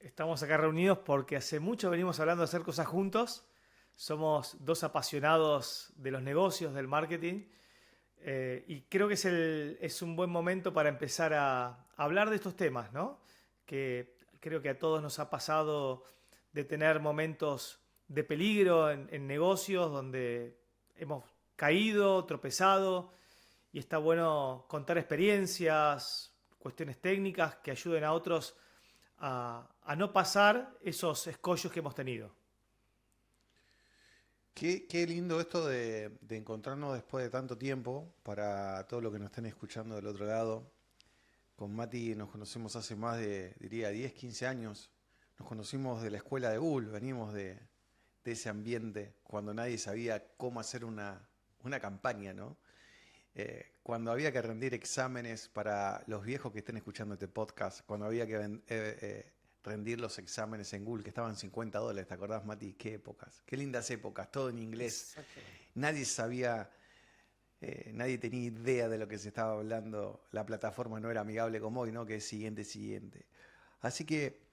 Estamos acá reunidos porque hace mucho venimos hablando de hacer cosas juntos. Somos dos apasionados de los negocios, del marketing, y creo que es un buen momento para empezar a hablar de estos temas, ¿no? Que creo que a todos nos ha pasado de tener momentos de peligro en negocios donde hemos caído, tropezado, y está bueno contar experiencias, cuestiones técnicas que ayuden a otros a no pasar esos escollos que hemos tenido. Qué lindo esto de encontrarnos después de tanto tiempo para todos los que nos estén escuchando del otro lado. Con Mati nos conocemos hace más de, diría, 10, 15 años. Nos conocimos de la escuela de Google, venimos de ese ambiente cuando nadie sabía cómo hacer una campaña, ¿no? Cuando había que rendir exámenes para los viejos que estén escuchando este podcast, cuando había que rendir los exámenes en Google, que estaban $50, ¿te acordás, Mati? Qué épocas, qué lindas épocas, todo en inglés. Exactamente. Nadie sabía, nadie tenía idea de lo que se estaba hablando. La plataforma no era amigable como hoy, ¿no? Que es siguiente. Así que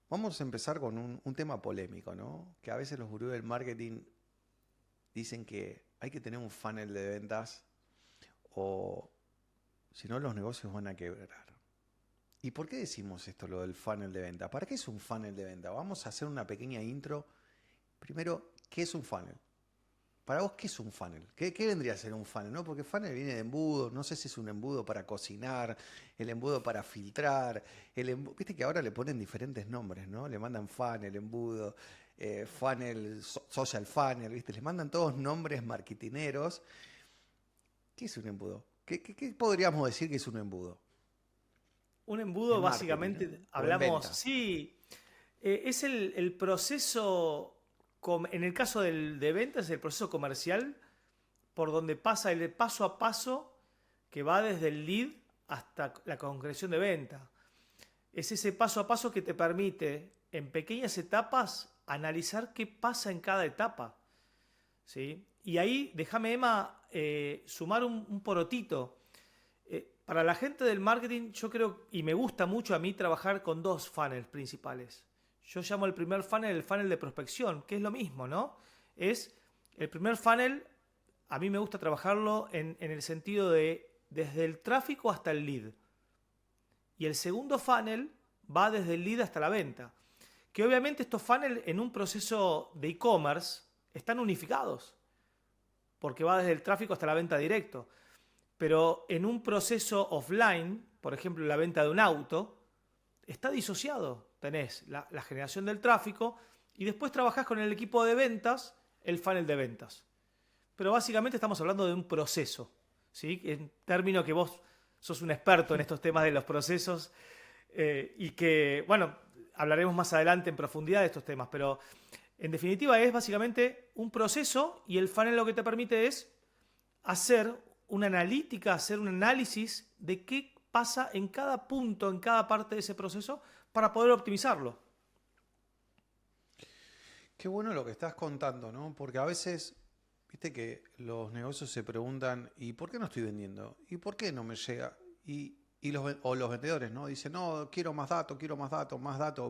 vamos a empezar con un tema polémico, ¿no? Que a veces los gurús del marketing dicen que hay que tener un funnel de ventas o si no los negocios van a quebrar. ¿Y por qué decimos esto, lo del funnel de venta? ¿Para qué es un funnel de venta? Vamos a hacer una pequeña intro. Primero, ¿qué es un funnel? Para vos, ¿qué es un funnel? ¿Qué vendría a ser un funnel? ¿No? Porque funnel viene de embudo, no sé si es un embudo para cocinar, el embudo para filtrar, viste que ahora le ponen diferentes nombres, ¿no? Le mandan funnel, embudo, funnel, social funnel, ¿viste? Les mandan todos nombres marketineros. ¿Qué es un embudo? ¿Qué podríamos decir que es un embudo? Un embudo, En marketing, básicamente, ¿no? O en hablamos, venta. sí, es el proceso, en el caso de ventas, el proceso comercial por donde pasa el paso a paso que va desde el lead hasta la concreción de venta. Es ese paso a paso que te permite, en pequeñas etapas, analizar qué pasa en cada etapa. ¿Sí? Y ahí, déjame, Emma, sumar un porotito. Para la gente del marketing, yo creo, y me gusta mucho a mí trabajar con dos funnels principales. Yo llamo el primer funnel el funnel de prospección, que es lo mismo, ¿no? Es el primer funnel, a mí me gusta trabajarlo en el sentido de desde el tráfico hasta el lead. Y el segundo funnel va desde el lead hasta la venta. Que obviamente estos funnels en un proceso de e-commerce están unificados, porque va desde el tráfico hasta la venta directo. Pero en un proceso offline, por ejemplo la venta de un auto, está disociado. Tenés la generación del tráfico y después trabajás con el equipo de ventas el funnel de ventas. Pero básicamente estamos hablando de un proceso, ¿sí? En términos que vos sos un experto en estos temas de los procesos, y que, bueno, hablaremos más adelante en profundidad de estos temas, pero en definitiva es básicamente un proceso y el funnel lo que te permite es hacer una analítica, hacer un análisis de qué pasa en cada punto, en cada parte de ese proceso para poder optimizarlo. Qué bueno lo que estás contando, ¿no? Porque a veces, viste que los negocios se preguntan, ¿y por qué no estoy vendiendo? ¿Y por qué no me llega? O los vendedores, ¿no? Dicen, no, quiero más datos,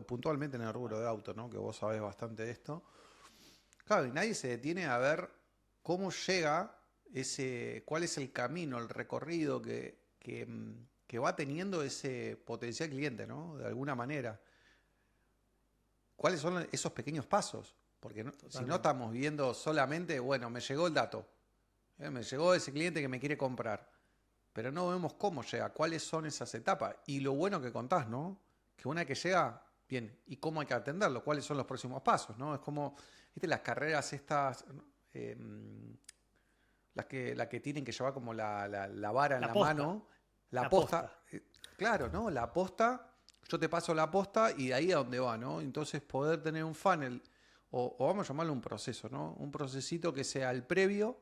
puntualmente en el rubro de auto, ¿no? Que vos sabés bastante de esto. Claro, y nadie se detiene a ver cómo llega cuál es el camino, el recorrido que va teniendo ese potencial cliente, ¿no? De alguna manera. ¿Cuáles son esos pequeños pasos? Porque si no Totalmente. estamos viendo solamente, bueno, me llegó el dato, me llegó ese cliente que me quiere comprar, pero no vemos cómo llega, cuáles son esas etapas. Y lo bueno que contás, ¿no? Que una que llega, bien, ¿y cómo hay que atenderlo? ¿Cuáles son los próximos pasos? ¿No? Es como, viste, las carreras estas, eh, las que tienen que llevar como la vara en La la posta, mano, la la posta, posta. claro, ¿no? La posta, yo te paso la posta y de ahí a dónde va, ¿no? Entonces poder tener un funnel, o vamos a llamarlo un proceso, ¿no? Un procesito que sea el previo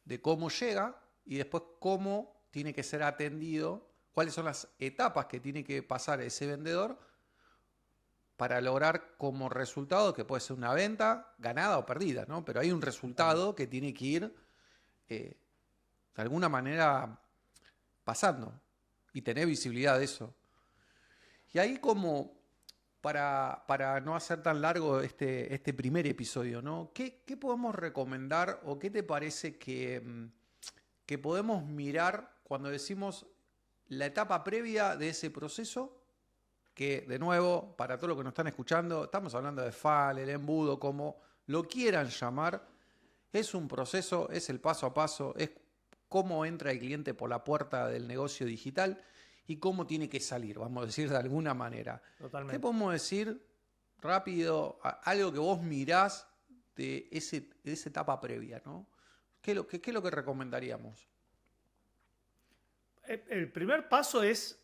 de cómo llega y después cómo tiene que ser atendido, cuáles son las etapas que tiene que pasar ese vendedor para lograr como resultado, que puede ser una venta ganada o perdida, ¿no? Pero hay un Totalmente. resultado que tiene que ir eh, de alguna manera pasando y tener visibilidad de eso. Y ahí como para no hacer tan largo este primer episodio, ¿no? ¿Qué podemos recomendar o qué te parece que podemos mirar cuando decimos la etapa previa de ese proceso? Que, de nuevo, para todos los que nos están escuchando, estamos hablando de funnel, el embudo, como lo quieran llamar. Es un proceso, es el paso a paso, es cómo entra el cliente por la puerta del negocio digital y cómo tiene que salir, vamos a decir de alguna manera. Totalmente. ¿Qué podemos decir rápido, algo que vos mirás de esa etapa previa, ¿no? ¿Qué es lo que recomendaríamos? El primer paso es,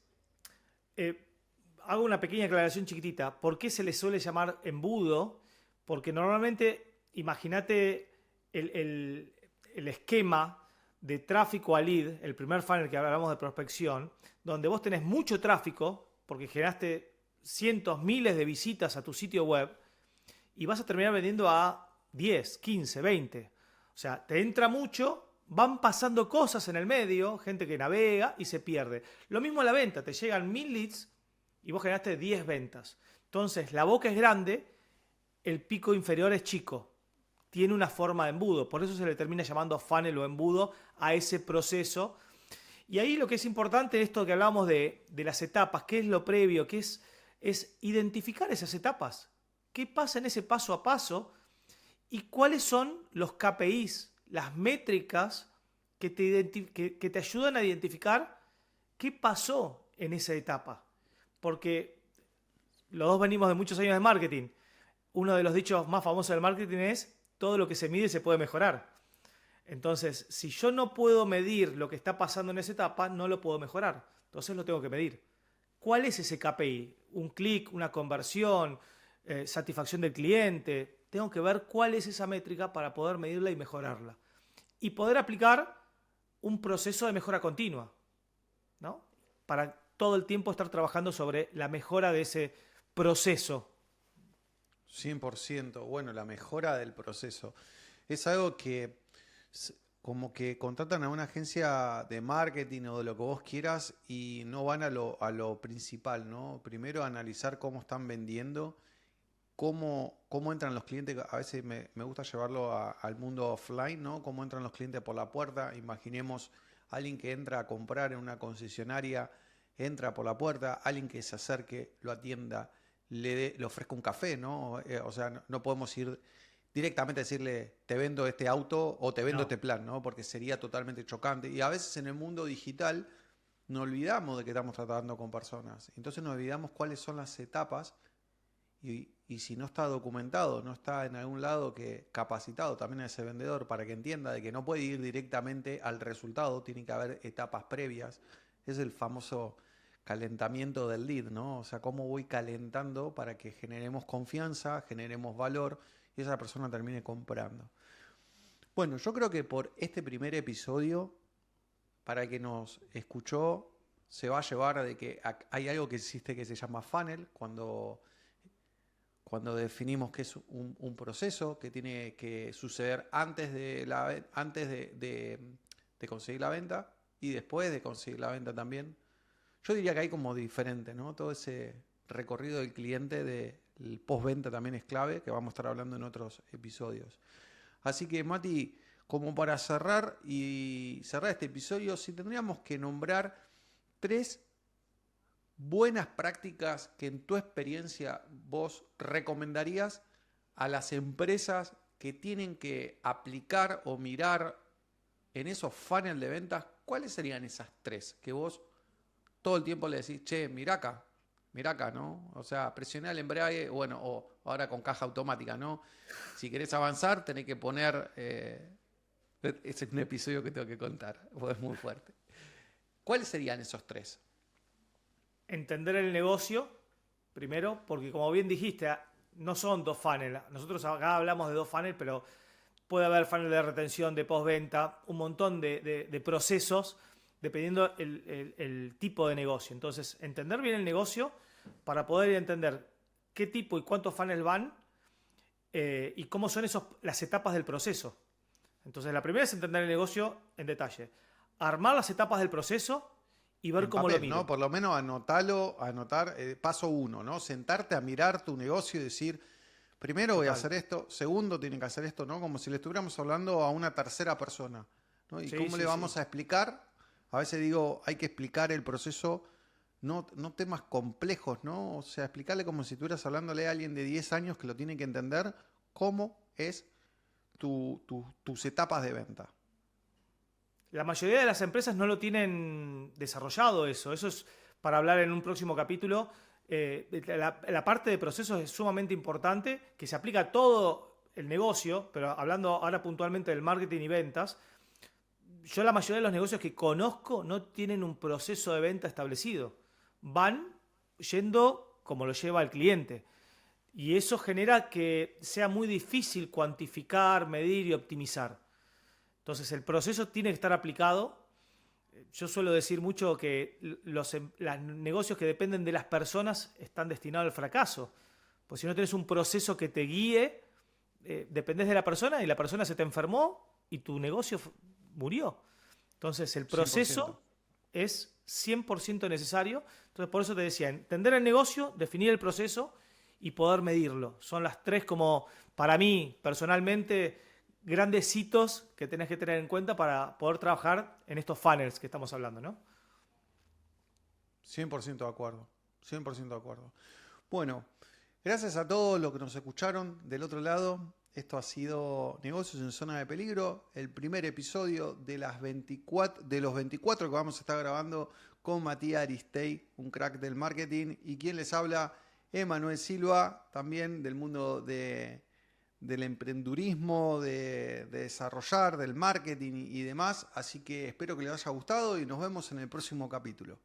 hago una pequeña aclaración chiquitita. ¿Por qué se le suele llamar embudo? Porque normalmente, imagínate el esquema de tráfico a lead, el primer funnel que hablamos de prospección, donde vos tenés mucho tráfico, porque generaste cientos, miles de visitas a tu sitio web, y vas a terminar vendiendo a 10, 15, 20. O sea, te entra mucho, van pasando cosas en el medio, gente que navega y se pierde. Lo mismo en la venta, te llegan 1000 leads y vos generaste 10 ventas. Entonces, la boca es grande, el pico inferior es chico. Tiene una forma de embudo, por eso se le termina llamando funnel o embudo a ese proceso. Y ahí lo que es importante, esto que hablamos de las etapas, qué es lo previo, qué es identificar esas etapas. ¿Qué pasa en ese paso a paso? ¿Y cuáles son los KPIs, las métricas que te ayudan a identificar qué pasó en esa etapa? Porque los dos venimos de muchos años de marketing. Uno de los dichos más famosos del marketing es: todo lo que se mide se puede mejorar. Entonces, si yo no puedo medir lo que está pasando en esa etapa, no lo puedo mejorar. Entonces lo tengo que medir. ¿Cuál es ese KPI? ¿Un clic, una conversión, satisfacción del cliente? Tengo que ver cuál es esa métrica para poder medirla y mejorarla. Y poder aplicar un proceso de mejora continua, ¿no? Para todo el tiempo estar trabajando sobre la mejora de ese proceso. 100%. Bueno, la mejora del proceso. Es algo que como que contratan a una agencia de marketing o de lo que vos quieras y no van a lo principal, ¿no? Primero analizar cómo están vendiendo, cómo entran los clientes. A veces me gusta llevarlo al mundo offline, ¿no? Cómo entran los clientes por la puerta. Imaginemos a alguien que entra a comprar en una concesionaria, entra por la puerta, alguien que se acerque, lo atienda, le ofrezca un café, ¿no? O sea, no podemos ir directamente a decirle, te vendo este auto o te vendo No. este plan, ¿no? Porque sería totalmente chocante. Y a veces en el mundo digital nos olvidamos de que estamos tratando con personas. Entonces nos olvidamos cuáles son las etapas y si no está documentado, no está en algún lado que capacitado también a ese vendedor para que entienda de que no puede ir directamente al resultado, tiene que haber etapas previas. Es el famoso calentamiento del lead, ¿no? O sea, cómo voy calentando para que generemos confianza, generemos valor y esa persona termine comprando. Bueno, yo creo que por este primer episodio, para el que nos escuchó, se va a llevar de que hay algo que existe que se llama funnel, cuando definimos que es un proceso que tiene que suceder antes de conseguir la venta y después de conseguir la venta también. Yo diría que hay como diferente, ¿no? Todo ese recorrido del cliente del postventa también es clave, que vamos a estar hablando en otros episodios. Así que, Mati, como para cerrar este episodio, si tendríamos que nombrar 3 buenas prácticas que en tu experiencia vos recomendarías a las empresas que tienen que aplicar o mirar en esos funnels de ventas, ¿cuáles serían esas 3 que vos todo el tiempo le decís, che, mirá acá, ¿no? O sea, presioná el embrague, bueno, o ahora con caja automática, ¿no? Si querés avanzar, tenés que poner... ese es un episodio que tengo que contar, porque es muy fuerte. ¿Cuáles serían esos 3? Entender el negocio, primero, porque como bien dijiste, no son 2 funnels. Nosotros acá hablamos de 2 funnels, pero puede haber funnel de retención, de postventa, un montón de procesos, dependiendo el tipo de negocio. Entonces, entender bien el negocio para poder entender qué tipo y cuántos funnels van y cómo son las etapas del proceso. Entonces, la primera es entender el negocio en detalle. Armar las etapas del proceso y ver En cómo lo papel, ¿no? miro. Por lo menos anotar, paso uno, ¿no? Sentarte a mirar tu negocio y decir, primero voy a Total. hacer esto, segundo tiene que hacer esto, ¿no? Como si le estuviéramos hablando a una tercera persona, ¿no? ¿Y Sí, cómo le sí, sí. vamos a explicar? A veces digo, hay que explicar el proceso, no temas complejos, ¿no? O sea, explicarle como si estuvieras hablándole a alguien de 10 años que lo tiene que entender cómo es tus etapas de venta. La mayoría de las empresas no lo tienen desarrollado eso. Eso es para hablar en un próximo capítulo. La parte de procesos es sumamente importante, que se aplica a todo el negocio, pero hablando ahora puntualmente del marketing y ventas, yo la mayoría de los negocios que conozco no tienen un proceso de venta establecido. Van yendo como lo lleva el cliente. Y eso genera que sea muy difícil cuantificar, medir y optimizar. Entonces el proceso tiene que estar aplicado. Yo suelo decir mucho que los negocios que dependen de las personas están destinados al fracaso. Pues si no tenés un proceso que te guíe, dependés de la persona y la persona se te enfermó y tu negocio murió. Entonces el 100%. proceso es 100% necesario. Entonces por eso te decía, entender el negocio, definir el proceso y poder medirlo. Son las tres como, para mí, personalmente, grandes hitos que tenés que tener en cuenta para poder trabajar en estos funnels que estamos hablando, ¿no? 100% de acuerdo. 100% de acuerdo. Bueno, gracias a todos los que nos escucharon del otro lado. Esto ha sido Negocios en Zona de Peligro, el primer episodio de los 24 que vamos a estar grabando con Matías Aristey, un crack del marketing, y quien les habla, Emanuel Silva, también del mundo del emprendurismo, de desarrollar, del marketing y demás. Así que espero que les haya gustado y nos vemos en el próximo capítulo.